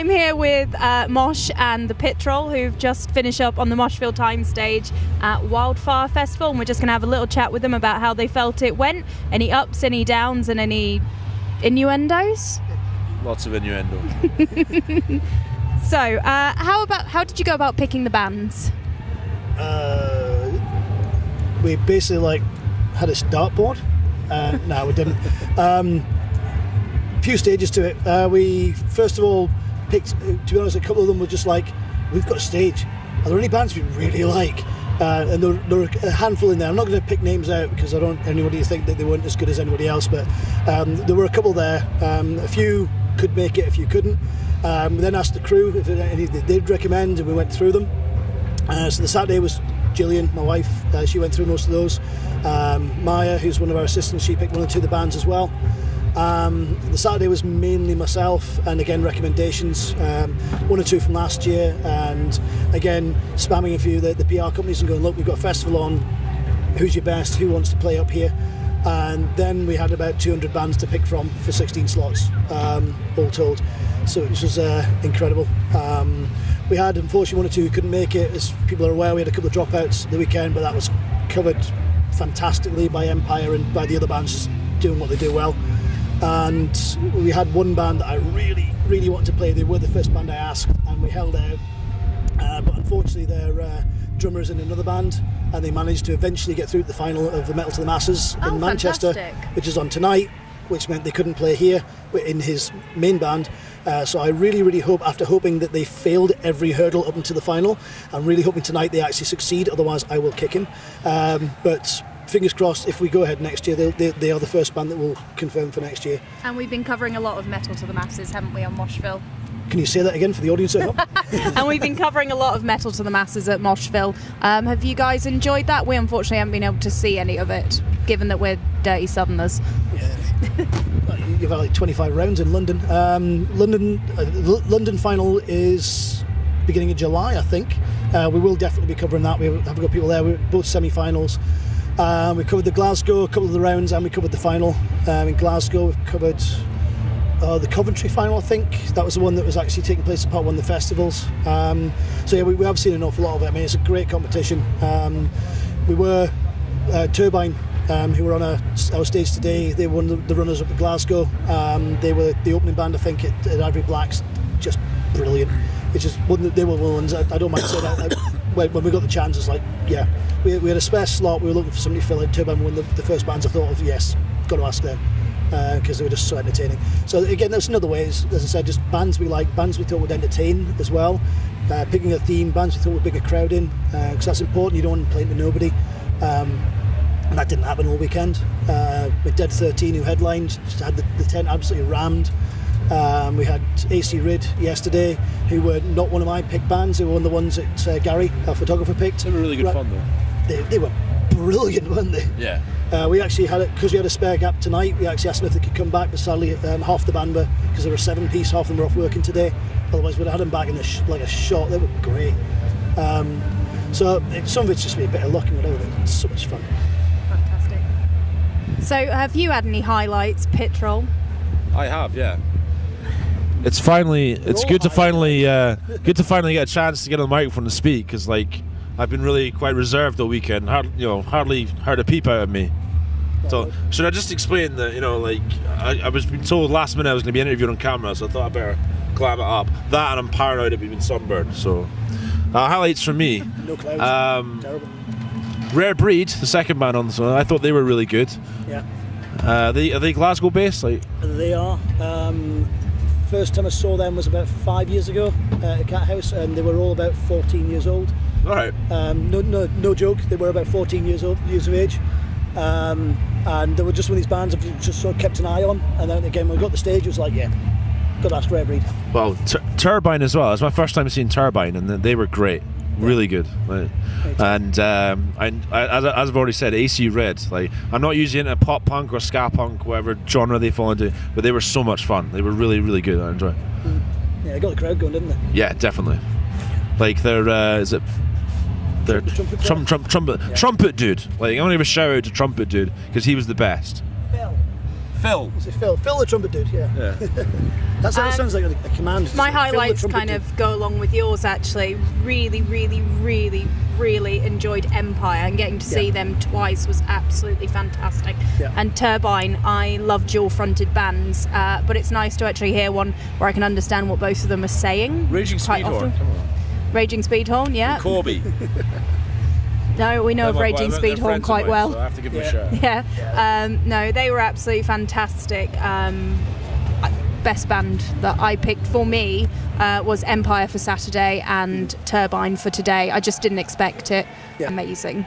I'm here with Mosh and the Pit Troll, who've just finished up on the Moshville Times stage at Wildfire Festival, and we're just going to have a little chat with them about how they felt it went, any ups, any downs, and any innuendos. Lots of innuendo. So, how did you go about picking the bands? We basically had a dartboard. No, we didn't. Few stages to it. We first of all picked, to be honest, a couple of them were just like, we've got a stage. Are there any bands we really like? And there were a handful in there. I'm not going to pick names out because I don't want anybody to think that they weren't as good as anybody else, but there were a couple there. A few could make it, a few couldn't. We then asked the crew if any they'd recommend, and we went through them. So the Saturday was Gillian, my wife. She went through most of those. Maya, who's one of our assistants, she picked one or two of the bands as well. The Saturday was mainly myself, and again recommendations, one or two from last year, and again spamming a few of the PR companies and going, look, we've got a festival on, who's your best, who wants to play up here? And then we had about 200 bands to pick from for 16 slots, all told. So it was incredible. We had, unfortunately, one or two who couldn't make it. As people are aware, we had a couple of dropouts the weekend, but that was covered fantastically by Empire and by the other bands just doing what they do well. And we had one band that I really, really wanted to play. They were the first band I asked, and we held out. But unfortunately, their drummer is in another band, and they managed to eventually get through to the final of the Metal to the Masses in Manchester, which is on tonight, which meant they couldn't play here in his main band. So I really, really hope, after hoping that they failed every hurdle up into the final, I'm really hoping tonight they actually succeed, otherwise I will kick him. But fingers crossed, if we go ahead next year, they are the first band that will confirm for next year. And we've been covering a lot of Metal to the Masses, haven't we, on Moshville? Can you say that again for the audience at home? And we've been covering a lot of Metal to the Masses at Moshville. Have you guys enjoyed that? We unfortunately haven't been able to see any of it, given that we're dirty Southerners. Yeah. You've had like 25 rounds in London. London final is beginning of July, I think. We will definitely be covering that. We have got people there. We're both semi-finals. We covered the Glasgow, a couple of the rounds, and we covered the final. In Glasgow, we've covered the Coventry final, I think. That was the one that was actually taking place as part of one of the festivals. So yeah, we have seen an awful lot of it. I mean, it's a great competition. We were Turbine, who were on our stage today. They were one of the runners up at Glasgow. They were the opening band, I think, at Ivory Blacks. Just brilliant. It's just they were the ones. I don't mind saying that. When we got the chance, it's like, yeah, we had a spare slot. We were looking for somebody to fill in. Turbine were one of the first bands I thought of. Yes, got to ask them because they were just so entertaining. So again, that's another way. As I said, just bands we like, bands we thought would entertain as well. Picking a theme, bands we thought would bring a crowd in, because that's important. You don't want to play to nobody. And that didn't happen all weekend. With Dead 13, who headlined, had the tent absolutely rammed. We had AC Rid yesterday, who were not one of my pick bands. They were one of the ones that Gary, our photographer, picked. They were really good fun though. They were brilliant, weren't they? Yeah. We actually had it, because we had a spare gap tonight, we actually asked them if they could come back, but sadly half the band were, because they were a 7-piece, half of them were off working today. Otherwise we'd have had them back in like a shot. They were great. So some of it's just been a bit of luck and whatever, but it's so much fun. Fantastic. So have you had any highlights, Pit Troll? I have, yeah. It's good to finally get a chance to get on the microphone and speak, because I've been really quite reserved all weekend. Hardly heard a peep out of me. So should I just explain that? I was being told last minute I was going to be interviewed on camera, so I thought I better clam it up. That, and I'm paranoid of being sunburned. So highlights from me. No clouds. Terrible. Rare Breed, the second band on this one. I thought they were really good. Yeah. Are they Glasgow based? They are. First time I saw them was about 5 years ago at Cat House, and they were all about 14 years old. All right. No joke. They were about 14 years of age, and they were just one of these bands I've just sort of kept an eye on. And then again, when we got the stage, it was like, yeah, got to ask Rare Breed. Well, Turbine as well. It was my first time seeing Turbine, and they were great. Really good. And as I've already said, AC Red. I'm not usually into pop punk or ska punk, whatever genre they fall into, but they were so much fun. They were really, really good. I enjoy. Yeah, they got the crowd going, didn't they? Yeah, definitely. Their trumpet dude. I want to give a shout out to Trumpet Dude because he was the best. Phil. Is it Phil? Phil the trumpet dude, yeah. That sounds like a command. My Phil the highlights trumpet kind dude. of go along with yours, actually. Really, really, really, really enjoyed Empire, and getting to see them twice was absolutely fantastic. Yeah. And Turbine, I love dual-fronted bands, but it's nice to actually hear one where I can understand what both of them are saying. Raging quite Speedhorn, often. come on. Raging Speedhorn, yeah. Corby. No, we know of Raging They're Speedhorn friends of quite mine, well. So I have to give them a shout. Yeah. No, they were absolutely fantastic. Best band that I picked for me was Empire for Saturday and Turbine for today. I just didn't expect it. Yeah. Amazing.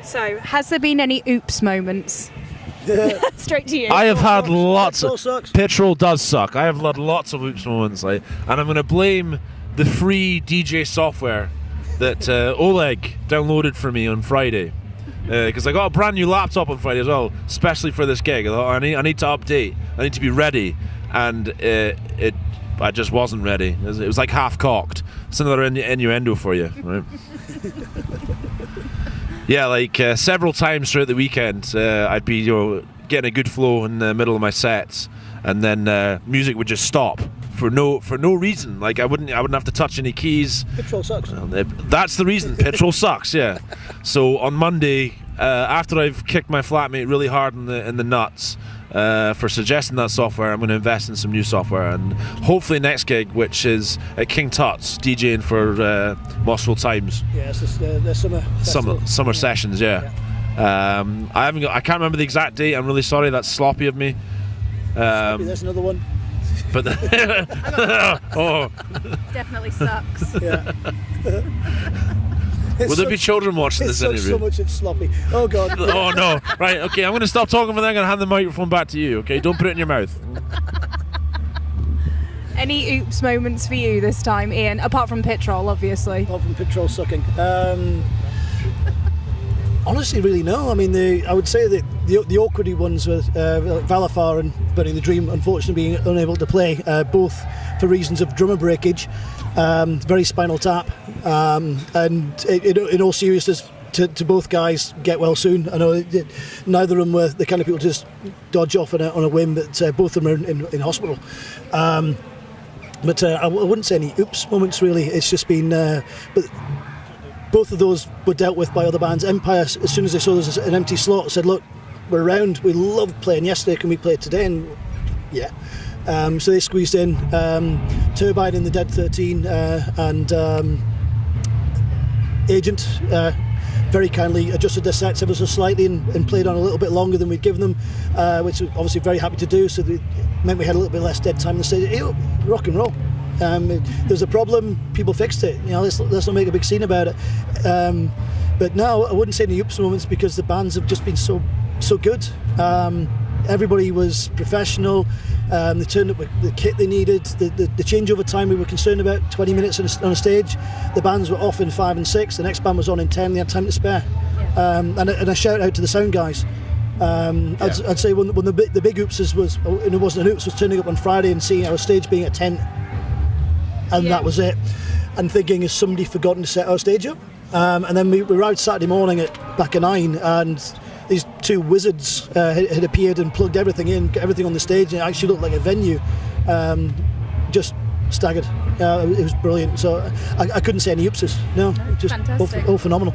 So, has there been any oops moments? Straight to you. I have had lots Pit Troll of... sucks. Pit Troll does suck. I have had lots of oops moments, and I'm going to blame the free DJ software that Oleg downloaded for me on Friday, because I got a brand new laptop on Friday as well, especially for this gig. I thought I need to update. I need to be ready, and I just wasn't ready. It was like half cocked. It's another innuendo for you, right? Yeah, like several times throughout the weekend, I'd be getting a good flow in the middle of my sets, and then music would just stop. For no reason. Like I wouldn't have to touch any keys. Pit Troll sucks. That's the reason. Pit Troll sucks. Yeah. So on Monday, after I've kicked my flatmate really hard in the nuts for suggesting that software, I'm going to invest in some new software, and hopefully next gig, which is at King Tut's, DJing for Moshville Times. Yeah, it's just the summer festival. Summer sessions. Yeah. I can't remember the exact date. I'm really sorry. That's sloppy of me. There's another one. But oh, Definitely sucks. Yeah. will there be children watching this interview? So much it's sloppy. Oh God. Oh no! Right, okay. I'm going to stop talking, but then I'm going to hand the microphone back to you. Okay, don't put it in your mouth. Any oops moments for you this time, Ian? Apart from Pit Troll, obviously. Apart from Pit Troll sucking. Honestly, really no. I mean, I would say that the awkward ones were Wildfire and Burning the Dream, unfortunately being unable to play, both for reasons of drummer breakage, very Spinal Tap, and in all seriousness, to both guys, get well soon. I know neither of them were the kind of people to just dodge off on a whim, but both of them are in hospital. But I wouldn't say any oops moments really. It's just been... but both of those were dealt with by other bands. Empire, as soon as they saw there was an empty slot, said, look, we're around, we loved playing yesterday, can we play it today? And yeah. So they squeezed in Turbine in the Dead 13 and Agent very kindly adjusted their sets ever so slightly and played on a little bit longer than we'd given them, which we're obviously very happy to do, so it meant we had a little bit less dead time on the stage. Rock and roll. There's a problem, people fixed it. Let's not make a big scene about it. But no, I wouldn't say any oops moments because the bands have just been so good. Everybody was professional. They turned up with the kit they needed. The changeover time we were concerned about, 20 minutes on a stage. The bands were off in 5 and 6. The next band was on in 10. They had time to spare. And a shout out to the sound guys. I'd say one of the big oopses was, and it wasn't an oops, was turning up on Friday and seeing our stage being a tent. And that was it. And thinking, has somebody forgotten to set our stage up? And then we arrived Saturday morning at back at 9, and these two wizards had appeared and plugged everything in, got everything on the stage, and it actually looked like a venue. Just staggered. It was brilliant. So I couldn't say any oopses. No, just all phenomenal.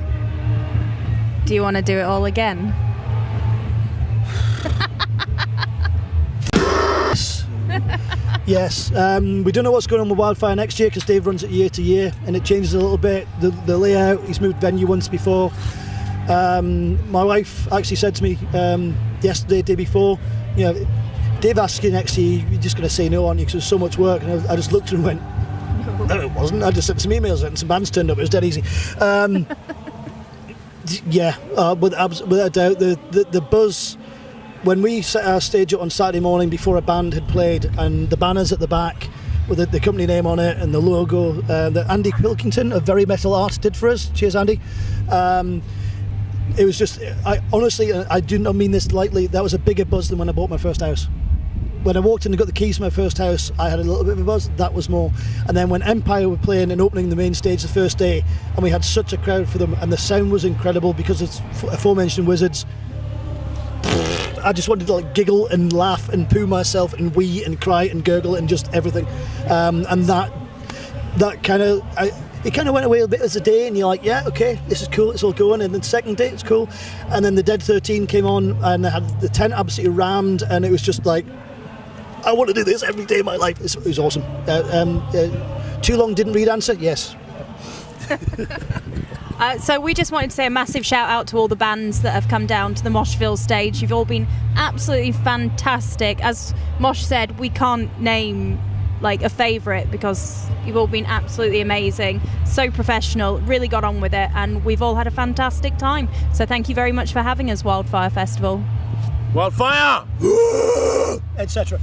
Do you want to do it all again? Yes, we don't know what's going on with Wildfire next year because Dave runs it year to year and it changes a little bit. The layout, he's moved venue once before. My wife actually said to me yesterday, day before, Dave asked you next year, you're just going to say no, aren't you, because there's so much work. And I just looked at him and went, no, it wasn't. I just sent some emails and some bands turned up. It was dead easy. Without a doubt, the buzz. When we set our stage up on Saturday morning before a band had played, and the banners at the back with the company name on it and the logo that Andy Pilkington of Very Metal Art did for us, cheers Andy, it was just, I do not mean this lightly, that was a bigger buzz than when I bought my first house. When I walked in and got the keys to my first house, I had a little bit of a buzz. That was more. And then when Empire were playing and opening the main stage the first day, and we had such a crowd for them, and the sound was incredible because it's aforementioned wizards. I just wanted to like giggle and laugh and poo myself and wee and cry and gurgle and just everything. And that kind of, it kind of went away a bit as a day, and you're like, yeah, okay, this is cool, it's all going. And then the second day, it's cool. And then the Dead 13 came on, and they had the tent absolutely rammed, and it was just like, I want to do this every day of my life. It was awesome. Too long didn't read answer? Yes. So we just wanted to say a massive shout out to all the bands that have come down to the Moshville stage. You've all been absolutely fantastic. As Mosh said, we can't name like a favourite because you've all been absolutely amazing, so professional, really got on with it, and we've all had a fantastic time. So thank you very much for having us, Wildfire Festival. Wildfire! Etc.